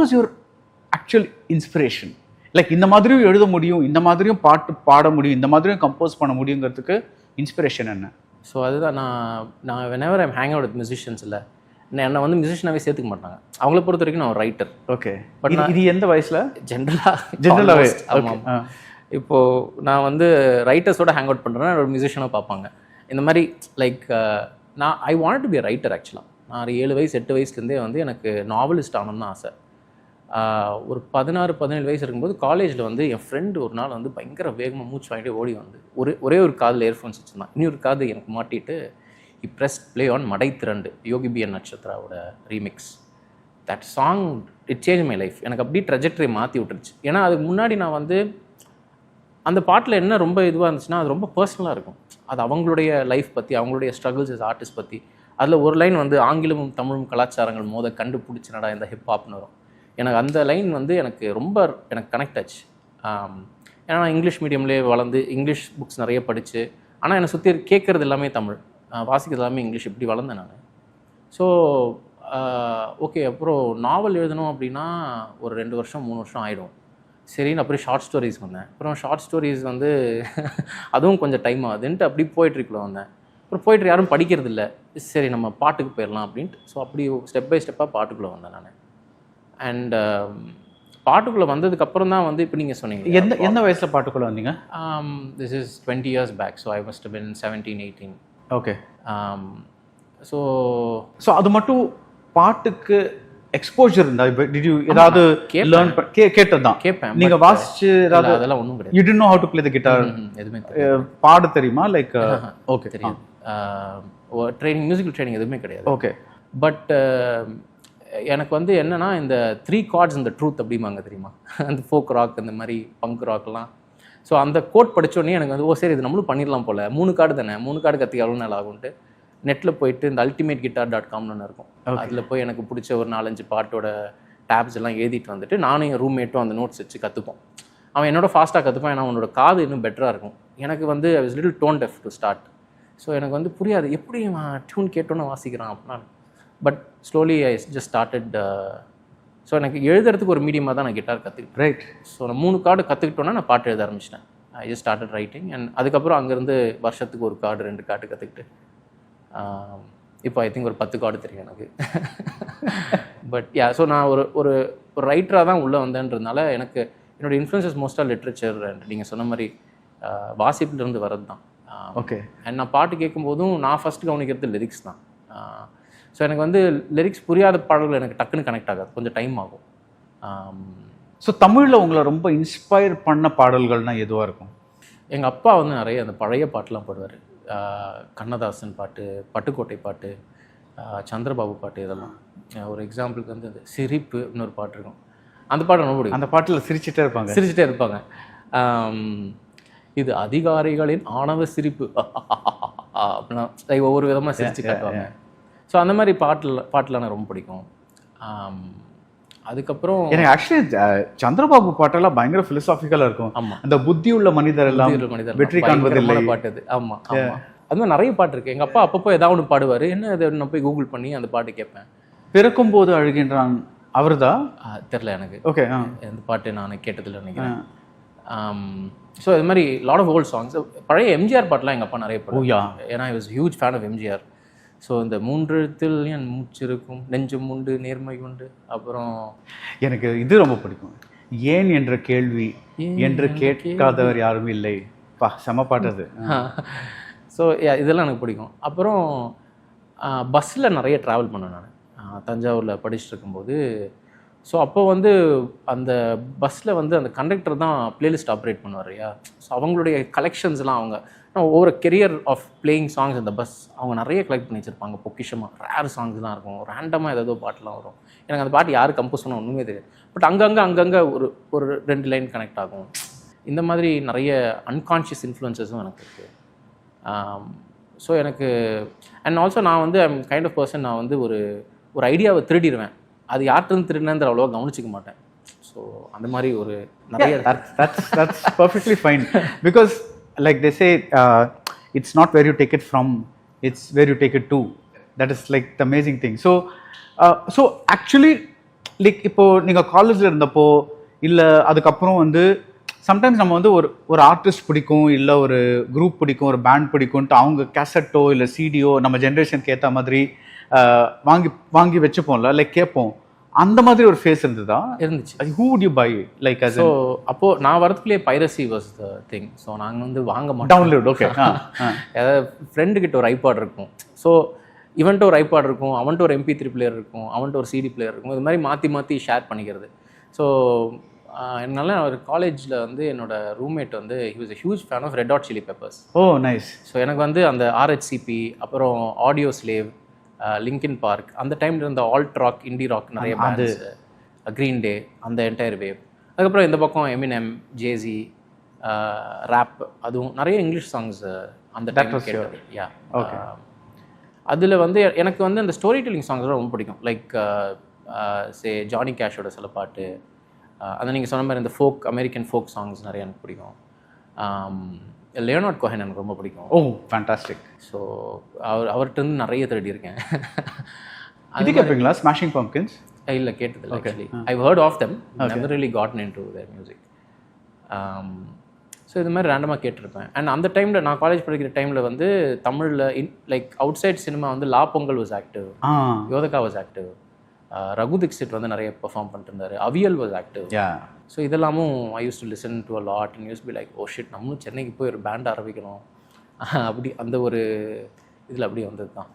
Was your actual inspiration? Like இந்த மாதிரியும் எழுத முடியும், இந்த மாதிரியும் பாட்டு பாட முடியும், இந்த மாதிரியும் கம்போஸ் பண்ண முடியுங்கிறதுக்கு இன்ஸ்பிரேஷன் என்ன? ஸோ அதுதான் நான் whenever I'm hang out with musicians இல்லை, என்னை வந்து மியூசிஷியனாகவே சேர்த்துக்க மாட்டாங்க. அவங்கள பொறுத்த வரைக்கும் நான் ஒரு ரைட்டர். ஓகே, பட் இது எந்த வயசில்? ஜென்ரலாகவே. ஆமாம். இப்போது நான் வந்து ரைட்டர்ஸோட ஹேங் அவுட் பண்ணுறேன்னா ஒரு மியூசிஷியனாக பார்ப்பாங்க. இந்த மாதிரி like I want to be writer ஆக்சுவலாக. நான் ஒரு 7 வயசு 8 வயசுலேருந்தே வந்து எனக்கு நாவலிஸ்ட் ஆகணும்னு ஆசை. ஒரு 16-17 வயசு இருக்கும்போது காலேஜில் வந்து என் ஃப்ரெண்டு ஒரு நாள் வந்து பயங்கர வேகமாக மூச்சு வாங்கிட்டு ஓடி வந்து ஒரே ஒரு காதில் இயர்ஃபோன்ஸ் வச்சுருந்தான், இன்னொரு காது எனக்கு மாட்டிட்டு pressed play on Madai Thirandu Yogi B and நட்சத்திராவோட remix. That song it change my life. எனக்கு அப்படியே ட்ரெஜெக்டரி மாற்றி விட்டுருச்சு. ஏன்னா அதுக்கு முன்னாடி நான் வந்து அந்த பாட்டில் என்ன ரொம்ப இதுவாக இருந்துச்சுன்னா அது ரொம்ப பர்சனலாக இருக்கும். அது அவங்களுடைய லைஃப் பற்றி, அவங்களுடைய ஸ்ட்ரகிள்ஸ் as ஆர்டிஸ்ட் பற்றி. அதில் ஒரு லைன் வந்து ஆங்கிலமும் தமிழும் கலாச்சாரங்கள் மோத கண்டுபிடிச்சினடா இந்த ஹிப்ஹாப்னு வரும். எனக்கு அந்த லைன் வந்து எனக்கு கனெக்ட் ஆச்சு. ஏன்னா நான் இங்கிலீஷ் மீடியம்லேயே வளர்ந்து இங்கிலீஷ் புக்ஸ் நிறைய படித்து, ஆனால் என்னை சுற்றி கேட்குறது எல்லாமே தமிழ், வாசிக்கிறது எல்லாமே இங்கிலீஷ், இப்படி வளர்ந்தேன் நான். ஸோ ஓகே, அப்புறம் நாவல் எழுதணும் அப்படின்னா ஒரு 2 வருஷம் 3 வருஷம் ஆகிடும். சரின்னு அப்புறம் ஷார்ட் ஸ்டோரிஸ் வந்தேன். அப்புறம் ஷார்ட் ஸ்டோரிஸ் வந்து அதுவும் கொஞ்சம் டைம் ஆகுதுன்ட்டு அப்படி போய்ட்ருக்குள்ள வந்தேன். அப்புறம் போய்ட்டு யாரும் படிக்கிறது இல்லை, சரி நம்ம பாட்டுக்கு போயிடலாம் அப்படின்ட்டு. ஸோ அப்படி ஸ்டெப் பை ஸ்டெப்பாக பாட்டுக்குள்ளே வந்தேன் நான். அண்ட் பாட்டுக்குள்ளே வந்ததுக்கப்புறம் தான் வந்து இப்போ நீங்கள் சொன்னீங்க எந்த வயசில் பாட்டுக்குள்ளே வந்தீங்க? This is 20 years back. So I must been 17-18. Okay. So அது மட்டும் பாட்டுக்கு எக்ஸ்போஜர் இருந்தா? டிட் யூ ஏதாவது லேர்ன் கேட்டது தான்? கேட்பேன். நீங்க வாசிச்சு ஏதாவது? அதெல்லாம் ஒன்றும் கிடையாது. You did know how to play the guitar? எதுவுமே பாட தெரியுமா? லைக் ஓகே, தெரியும். ட்ரைனிங், மியூசிக்கல் ட்ரைனிங் எதுவுமே கிடையாது. ஓகே. பட் எனக்கு வந்து என்னென்னா இந்த 3 chords இந்த ட்ரூத் அப்படிம்பாங்க தெரியுமா, அந்த ஃபோக் ராக் இந்த மாதிரி பங்க் ராக்லாம். ஸோ அந்த கோட் படித்தோடனே எனக்கு வந்து சரி இது நம்மளும் பண்ணிடலாம் போல், 3 கார்டு தானே, 3 கார்டு கற்றுக்க எவ்வளோ நாள் ஆகும்ட்டு நெட்டில் போயிட்டு இந்த ultimateguitar.comனு ஒன்று இருக்கும். அதில் போய் எனக்கு பிடிச்ச ஒரு 4-5 பாட்டோட டேப்ஸ் எல்லாம் எழுதிட்டு வந்துட்டு நானும் என் ரூம்மேட்டும் அந்த நோட்ஸ் வச்சு கற்றுப்போம். அவன் என்னோட ஃபாஸ்ட்டாக கற்றுப்பான், ஏன்னா அவனோட காது இன்னும் பெட்டராக இருக்கும். எனக்கு வந்து I was little tone deaf to start. So எனக்கு வந்து புரியாது எப்படி டியூன் கேட்டோன்னு வாசிக்கிறான் அப்படின்னா. But slowly I just started. So எனக்கு எழுதுறதுக்கு ஒரு மீடியமாக தான் நான் கிட்டார் கற்றுக்கிட்டேன். ரைட். ஸோ நான் 3 கார்டு கற்றுக்கிட்டோன்னா நான் பாட்டு எழுத ஆரம்பிச்சிட்டேன். ஐ ஜஸ்ட் ஸ்டார்டட் ரைட்டிங். அண்ட் அதுக்கப்புறம் அங்கேருந்து வருஷத்துக்கு ஒரு கார்டு 2 கார்டு கற்றுக்கிட்டு இப்போ ஐ திங்க் ஒரு 10 கார்டு தெரியும் எனக்கு. பட் ஸோ நான் ஒரு ரைட்டராக தான் உள்ளே வந்தேன்றதுனால எனக்கு என்னோடய இன்ஃப்ளூயன்சஸ் மோஸ்ட்டாக லிட்ரேச்சர் அண்ட் நீங்கள் சொன்ன மாதிரி வாசிப்புலேருந்து வர்றது தான். ஓகே. அண்ட் நான் பாட்டு கேட்கும்போதும் நான் ஃபஸ்ட்டு கவனிக்கிறது லிரிக்ஸ் தான். ஸோ எனக்கு வந்து லிரிக்ஸ் புரியாத பாடல்கள் எனக்கு டக்குன்னு கனெக்ட் ஆகாது, கொஞ்சம் டைம் ஆகும். ஸோ தமிழில் உங்களை ரொம்ப இன்ஸ்பயர் பண்ண பாடல்கள்னால் எதுவாக இருக்கும்? எங்கள் அப்பா வந்து நிறைய அந்த பழைய பாட்டெலாம் பாடுவார். கண்ணதாசன் பாட்டு, பட்டுக்கோட்டை பாட்டு, சந்திரபாபு பாட்டு, இதெல்லாம். ஒரு எக்ஸாம்பிளுக்கு வந்து அந்த சிரிப்பு இன்னொரு பாட்டு இருக்கும், அந்த பாட்டு ரொம்ப பிடிக்கும். அந்த பாட்டில் சிரிச்சிட்டே இருப்பாங்க. இது அதிகாரிகளின் ஆணவ சிரிப்பு அப்படின்னா ஒவ்வொரு விதமாக சிரித்து காட்டுவாங்க. ஸோ அந்த மாதிரி பாட்டில் எனக்கு ரொம்ப பிடிக்கும். அதுக்கப்புறம் எனக்கு ஆக்சுவலி சந்திரபாபு பாட்டெல்லாம் பயங்கர ஃபிலசாபிக்கலாக இருக்கும். ஆமாம், அந்த புத்தி உள்ள மனிதர் எல்லாம் வெற்றி காண்பதில்லை பாட்டு அது. ஆமாம் ஆமாம், அது மாதிரி நிறைய பாட்டு இருக்குது. எங்கள் அப்பா அப்பப்போ ஏதாவது ஒன்று பாடுவார், என்ன அதை நான் போய் கூகுள் பண்ணி அந்த பாட்டு கேட்பேன். பிறக்கும் போது அழுகின்றான் அவர் தான் தெரில எனக்கு. ஓகே. அந்த பாட்டு நான் கேட்டதில்லை நினைக்கிறேன். ஸோ இது மாதிரி லாட் ஆஃப் ஓல்ட் சாங்ஸ். பழைய எம்ஜிஆர் பாட்டெலாம் எங்கள் அப்பா நிறைய பாடுவாங்க. ஏன்னா I was huge fan of MGR. So இந்த 3 எழுத்தில் என் மூச்சிருக்கும், நெஞ்சம் உண்டு நேர்மை உண்டு. அப்புறம் எனக்கு இது ரொம்ப பிடிக்கும், ஏன் என்ற கேள்வி என்று கேட்காதவர் யாரும் இல்லை. செம பாட்டது. ஸோ இதெல்லாம் எனக்கு பிடிக்கும். அப்புறம் பஸ்ஸில் நிறைய ட்ராவல் பண்ணேன் நான் தஞ்சாவூரில் படிச்சுட்டு இருக்கும்போது. ஸோ அப்போ வந்து அந்த பஸ்ஸில் வந்து அந்த கண்டக்டர் தான் பிளேலிஸ்ட் ஆப்ரேட் பண்ணுவார் இல்லையா. ஸோ அவங்களுடைய கலெக்ஷன்ஸ்லாம் அவங்க ஒவ்வொரு கெரியர் ஆஃப் பிளேயிங் சாங்ஸ் இந்த பஸ் அவங்க நிறைய கலெக்ட் பண்ணி வச்சுருப்பாங்க. பொக்கிஷமாக ரேர் சாங்ஸ் தான் இருக்கும், ரேண்டமாக ஏதோ பாட்டெலாம் வரும். எனக்கு அந்த பாட்டு யார் கம்போஸ் பண்ண ஒன்றுமே தெரியாது. பட் அங்கங்கே ஒரு 2 லைன் கனெக்ட் ஆகும். இந்த மாதிரி நிறைய அன்கான்ஷியஸ் இன்ஃப்ளூயன்சஸும் எனக்கு இருக்குது. ஸோ எனக்கு அண்ட் ஆல்சோ நான் வந்து ஐம் கைண்ட் ஆஃப் பர்சன், நான் வந்து ஒரு ஐடியாவை திருடிடுவேன். அது யார்கிட்ட திருடினேன்ற அவ்வளோவா கவனிச்சிக்க மாட்டேன். ஸோ அந்த மாதிரி ஒரு நிறைய that's perfectly fine because like they say it's not where you take it from, it's where you take it to. That is like the amazing thing. So actually like இப்போ நீங்கள் காலேஜில் இருந்தப்போ இல்லை அதுக்கப்புறம் வந்து சம்டைம்ஸ் நம்ம வந்து ஒரு ஆர்டிஸ்ட் பிடிக்கும், இல்லை ஒரு குரூப் பிடிக்கும், ஒரு பேண்ட் பிடிக்கும்ட்டு அவங்க கேசட்டோ இல்லை சிடியோ நம்ம ஜென்ரேஷனுக்கு ஏற்ற மாதிரி வாங்கி வச்சுப்போம்ல, லைக் கேட்போம். அந்த மாதிரி ஒரு ஃபேஸ் இருந்ததா? இருந்துச்சு. Who would you buy like so அப்போது நான் வரதுக்குள்ளேயே piracy was the thing. So நாங்கள் வந்து வாங்க மாட்டோம். டவுன்லோட். ஓகே. ஏதாவது ஃப்ரெண்டுக்கிட்ட ஒரு ஐபாட் இருக்கும், ஸோ இவன்ட்டு ஒரு ஐபாட் இருக்கும், அவன்ட்டு ஒரு MP3 பிளேயர் இருக்கும், அவன்ட்டு ஒரு சிடி பிளேயர் இருக்கும். இது மாதிரி மாற்றி ஷேர் பண்ணிக்கிறது. ஸோ என்னால் ஒரு காலேஜில் வந்து என்னோட ரூம்மேட் வந்து he was a huge fan of Red Hot Chili Peppers. Oh nice. So எனக்கு வந்து அந்த RHCP, அப்புறம் ஆடியோ ஸ்லேவ், லிங்கின் பார்க், அந்த டைமில் இருந்த ஆல்ட் ராக், இண்டி ராக் நிறைய பேண்ட்ஸ், க்ரீன் டே, அந்த என்டையர் வேவ். அதுக்கப்புறம் இந்த பக்கம் எமினம், ஜேசி, ரேப், அதுவும் நிறைய இங்கிலீஷ் சாங்ஸ் அந்த டைம் கேட்டது. யா, ஓகே. அதில் வந்து எனக்கு வந்து அந்த ஸ்டோரி டெல்லிங் சாங்ஸ் ரொம்ப பிடிக்கும். லைக் ஜானி கேஷோட சில பாட்டு, அதை நீங்கள் சொன்ன மாதிரி இந்த அமெரிக்கன் ஃபோக் சாங்ஸ் நிறைய எனக்கு பிடிக்கும். லியோனார்ட் கோஹன் எனக்கு ரொம்ப பிடிக்கும். ஓ ஃபேண்டாஸ்டிக். ஸோ அவர்கிட்ட இருந்து நிறைய திருடி இருக்கேன். இது கேட்பீங்களா ஸ்மாஷிங் பம்ப்கின்ஸ்? இல்லை, கேட்டதில்லை actually. I've heard of them, never really gotten into their music. So இது மாதிரி ரேண்டமாக கேட்டிருப்பேன். அண்ட் அந்த டைமில் நான் காலேஜ் படிக்கிற டைமில் வந்து தமிழில் லைக் அவுட் சைட் சினிமா வந்து La Pongal was active, Yodhaka was active, Raghu Dixit வந்து நிறைய பெர்ஃபார்ம் பண்ணிட்டு இருந்தார், அவியல் வாஸ் ஆக்டிவ். ஸோ இதெல்லாமும் I use to listen to a lot and use be like oh shit, நம்மளும் சென்னைக்கு போய் ஒரு பேண்ட் ஆரம்பிக்கணும் அப்படி அந்த ஒரு இதில் அப்படியே வந்தது தான்.